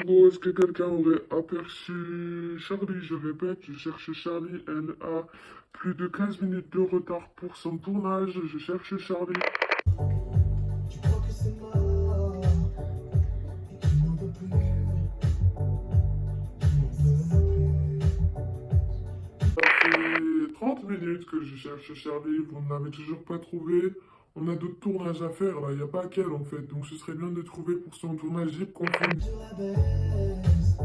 Hugo, est-ce que quelqu'un aurait aperçu Charlie? Je répète, je cherche Charlie. Elle a plus de 15 minutes de retard pour son tournage. Je cherche Charlie. Tu crois que c'est mort et tu n'en peux plus. Tu n'en peux plus. Ça fait 30 minutes que je cherche Charlie. Vous ne l'avez toujours pas trouvé. On a d'autres tournages à faire là. Il n'y a pas qu'elle en fait. Donc ce serait bien de trouver pour son tournage Jeep Confine. Je la baisse,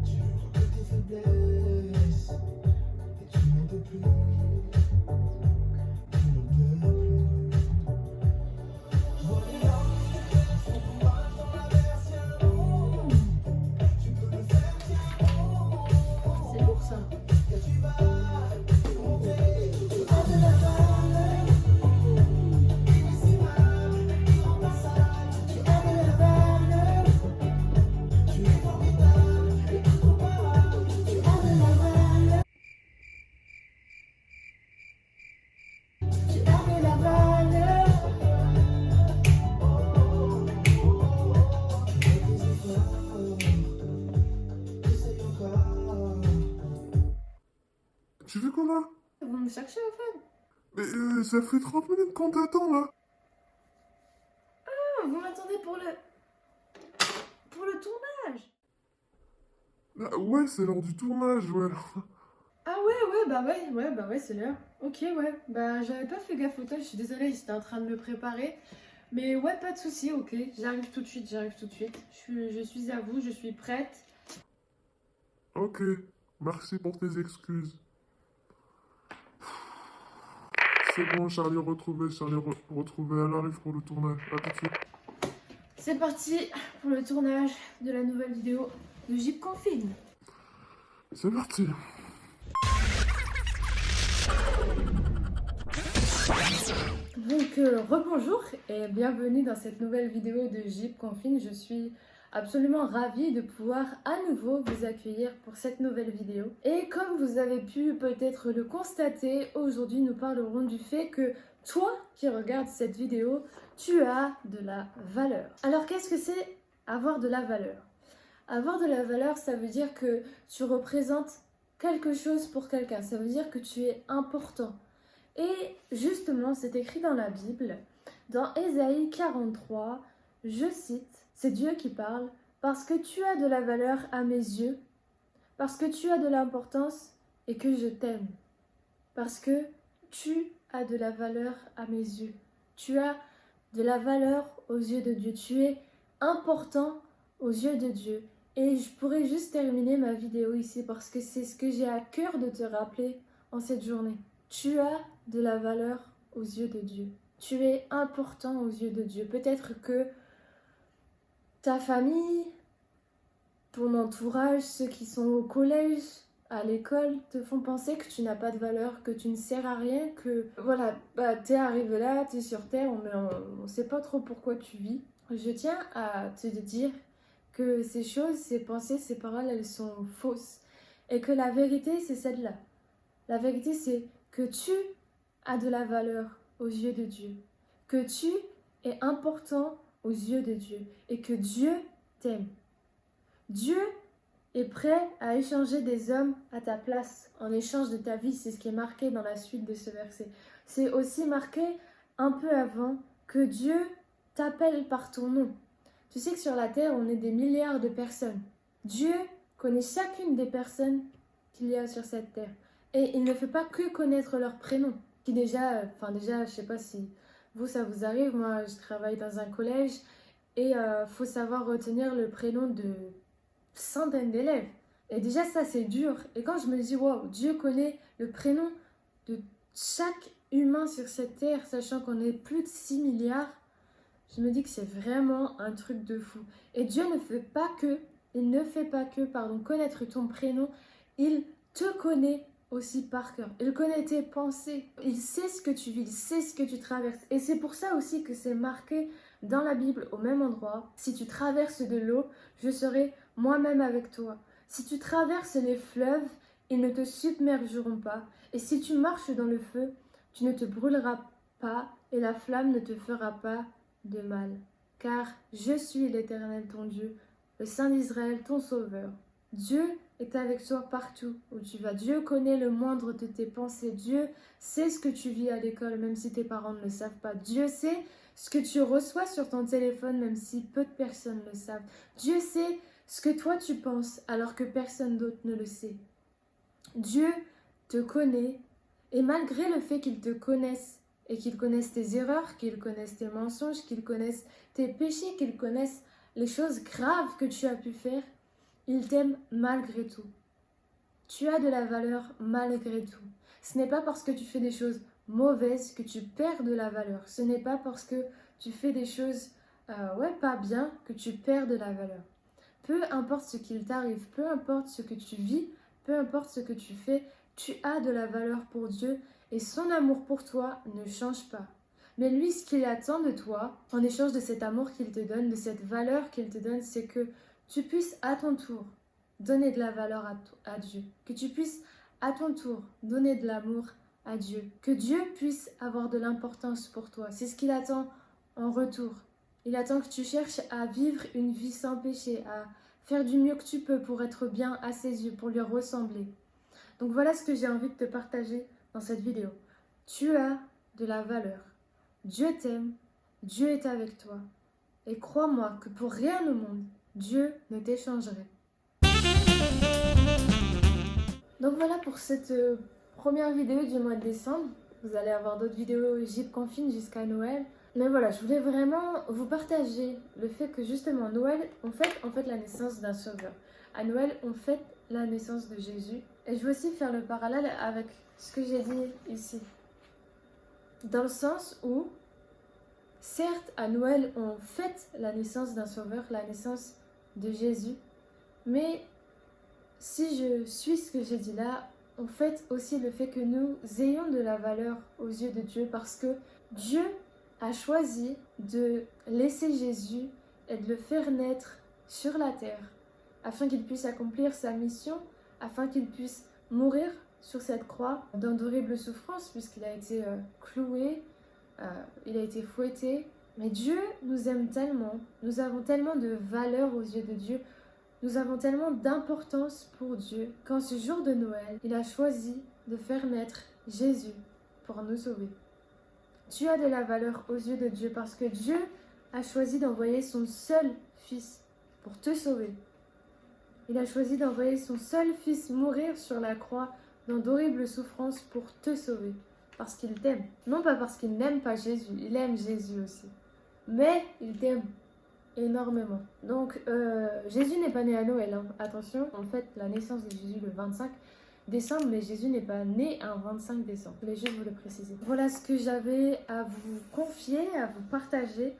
tu reconnais tes faiblesses et tu n'en peux plus. Tu n'en peux plus. Je vois les larmes qui te font combattre dans la version. Tu peux le faire, tiens. C'est lourd ça. Et tu vas monter. Tu as de la valeur. Inestimable, irremplaçable. Tu as de la valeur. Tu es formidable, incomparable. Tu as de la valeur. Tu as de la valeur. Fais des efforts. Essaye encore. Tu veux qu'on là? Vous me cherchez au fait? Mais ça fait 30 minutes qu'on t'attend là. Ah, vous m'attendez pour le tournage? Ah, ouais, c'est l'heure du tournage, ouais. Ah bah ouais, c'est l'heure. Ok, ouais, bah j'avais pas fait gaffe au tel, je suis désolée, j'étais en train de me préparer. Mais ouais, pas de souci, ok, j'arrive tout de suite, j'arrive tout de suite. Je suis à vous, je suis prête. Ok, merci pour tes excuses. C'est bon, Charlie retrouvé, retrouvé, elle arrive pour le tournage. À tout de suite. C'est parti pour le tournage de la nouvelle vidéo de Jeep Confine. C'est parti. Donc rebonjour et bienvenue dans cette nouvelle vidéo de Jeep Confine. Je suis absolument ravie de pouvoir à nouveau vous accueillir pour cette nouvelle vidéo. Et comme vous avez pu peut-être le constater, aujourd'hui nous parlerons du fait que toi qui regardes cette vidéo, tu as de la valeur. Alors qu'est-ce que c'est avoir de la valeur? Avoir de la valeur, ça veut dire que tu représentes quelque chose pour quelqu'un. Ça veut dire que tu es important. Et justement, c'est écrit dans la Bible, dans Ésaïe 43, je cite, c'est Dieu qui parle, parce que tu as de la valeur à mes yeux, parce que tu as de l'importance et que je t'aime, parce que tu as de la valeur à mes yeux, tu as de la valeur aux yeux de Dieu, tu es important aux yeux de Dieu. Et je pourrais juste terminer ma vidéo ici parce que c'est ce que j'ai à cœur de te rappeler en cette journée. Tu as de la valeur aux yeux de Dieu. Tu es important aux yeux de Dieu. Peut-être que ta famille, ton entourage, ceux qui sont au collège, à l'école, te font penser que tu n'as pas de valeur, que tu ne sers à rien, que voilà, bah, t'es arrivé là, t'es sur Terre, on ne sait pas trop pourquoi tu vis. Je tiens à te dire que ces choses, ces pensées, ces paroles, elles sont fausses. Et que la vérité, c'est celle-là. La vérité, c'est que tu as de la valeur aux yeux de Dieu, que tu es important aux yeux de Dieu et que Dieu t'aime. Dieu est prêt à échanger des hommes à ta place en échange de ta vie. C'est ce qui est marqué dans la suite de ce verset. C'est aussi marqué un peu avant que Dieu t'appelle par ton nom. Tu sais que sur la terre, on est des milliards de personnes. Dieu connaît chacune des personnes qu'il y a sur cette terre. Et il ne fait pas que connaître leur prénom. Qui déjà, je sais pas si vous, ça vous arrive. Moi, je travaille dans un collège et faut savoir retenir le prénom de centaines d'élèves. Et déjà, ça, c'est dur. Et quand je me dis, wow, Dieu connaît le prénom de chaque humain sur cette terre, sachant qu'on est plus de 6 milliards, je me dis que c'est vraiment un truc de fou. Et Dieu ne fait pas que, connaître ton prénom, il te connaît aussi par cœur. Il connaît tes pensées, il sait ce que tu vis, il sait ce que tu traverses. Et c'est pour ça aussi que c'est marqué dans la Bible au même endroit. Si tu traverses de l'eau, je serai moi-même avec toi. Si tu traverses les fleuves, ils ne te submergeront pas. Et si tu marches dans le feu, tu ne te brûleras pas et la flamme ne te fera pas de mal. Car je suis l'Éternel ton Dieu, le Saint d'Israël, ton sauveur. Dieu est avec toi partout où tu vas. Dieu connaît le moindre de tes pensées. Dieu sait ce que tu vis à l'école, même si tes parents ne le savent pas. Dieu sait ce que tu reçois sur ton téléphone, même si peu de personnes le savent. Dieu sait ce que toi tu penses, alors que personne d'autre ne le sait. Dieu te connaît, et malgré le fait qu'il te connaisse, et qu'il connaisse tes erreurs, qu'il connaisse tes mensonges, qu'il connaisse tes péchés, qu'il connaisse les choses graves que tu as pu faire, il t'aime malgré tout. Tu as de la valeur malgré tout. Ce n'est pas parce que tu fais des choses mauvaises que tu perds de la valeur. Ce n'est pas parce que tu fais des choses pas bien que tu perds de la valeur. Peu importe ce qu'il t'arrive, peu importe ce que tu vis, peu importe ce que tu fais, tu as de la valeur pour Dieu et son amour pour toi ne change pas. Mais lui, ce qu'il attend de toi, en échange de cet amour qu'il te donne, de cette valeur qu'il te donne, c'est que tu puisses à ton tour donner de la valeur à Dieu. Que tu puisses à ton tour donner de l'amour à Dieu. Que Dieu puisse avoir de l'importance pour toi. C'est ce qu'il attend en retour. Il attend que tu cherches à vivre une vie sans péché, à faire du mieux que tu peux pour être bien à ses yeux, pour lui ressembler. Donc voilà ce que j'ai envie de te partager dans cette vidéo. Tu as de la valeur. Dieu t'aime, Dieu est avec toi. Et crois-moi que pour rien au monde, Dieu ne t'échangerait. Donc voilà pour cette première vidéo du mois de décembre. Vous allez avoir d'autres vidéos Jeep Confine jusqu'à Noël. Mais voilà, je voulais vraiment vous partager le fait que justement Noël, on fête la naissance d'un sauveur. À Noël, on fête la naissance de Jésus. Et je veux aussi faire le parallèle avec ce que j'ai dit ici. Dans le sens où, certes, à Noël, on fête la naissance d'un sauveur, la naissance de Jésus. Mais si je suis ce que j'ai dit là, on fête aussi le fait que nous ayons de la valeur aux yeux de Dieu parce que Dieu a choisi de laisser Jésus et de le faire naître sur la terre afin qu'il puisse accomplir sa mission, afin qu'il puisse mourir sur cette croix dans d'horribles souffrances puisqu'il a été cloué, il a été fouetté. Mais Dieu nous aime tellement, nous avons tellement de valeur aux yeux de Dieu, nous avons tellement d'importance pour Dieu qu'en ce jour de Noël, il a choisi de faire naître Jésus pour nous sauver. Tu as de la valeur aux yeux de Dieu parce que Dieu a choisi d'envoyer son seul fils pour te sauver. Il a choisi d'envoyer son seul fils mourir sur la croix dans d'horribles souffrances pour te sauver. Parce qu'il t'aime. Non pas parce qu'il n'aime pas Jésus, il aime Jésus aussi. Mais il t'aime énormément. Donc Jésus n'est pas né à Noël, hein. Attention, on fête la naissance de Jésus le 25 décembre, mais Jésus n'est pas né un 25 décembre. Je voulais juste vous le préciser. Voilà ce que j'avais à vous confier, à vous partager.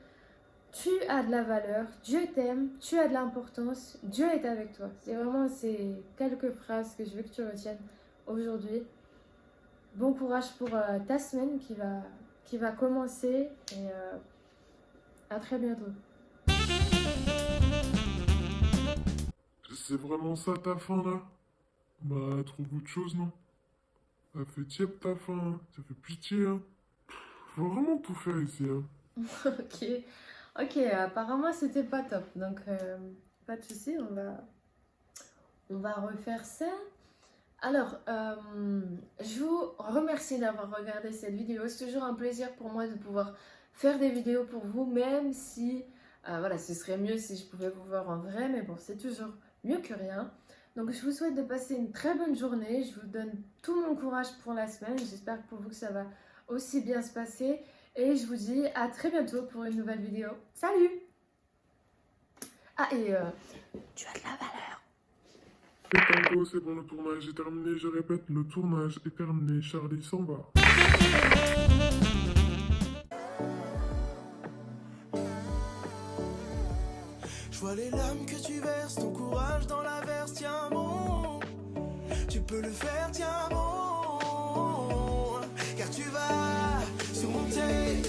Tu as de la valeur, Dieu t'aime, tu as de l'importance, Dieu est avec toi. C'est vraiment ces quelques phrases que je veux que tu retiennes aujourd'hui. Bon courage pour ta semaine qui va commencer et à très bientôt. C'est vraiment ça ta fin là? Bah, trouve autre chose, non? Ça fait tiep ta fin, hein. Ça fait pitié, hein. Faut vraiment tout faire ici, hein. Ok, apparemment c'était pas top, donc pas de souci, on va refaire ça. Alors, je vous remercie d'avoir regardé cette vidéo. C'est toujours un plaisir pour moi de pouvoir faire des vidéos pour vous, même si, voilà, ce serait mieux si je pouvais vous voir en vrai, mais bon, c'est toujours mieux que rien. Donc, je vous souhaite de passer une très bonne journée. Je vous donne tout mon courage pour la semaine. J'espère que pour vous que ça va aussi bien se passer. Et je vous dis à très bientôt pour une nouvelle vidéo. Salut! Ah, et tu as de la valeur. Et tango, c'est bon, le tournage est terminé. Je répète, le tournage est terminé. Charlie s'en va. Je vois les larmes que tu verses, ton courage dans la verse, tiens bon. Tu peux le faire, tiens bon. Car tu vas surmonter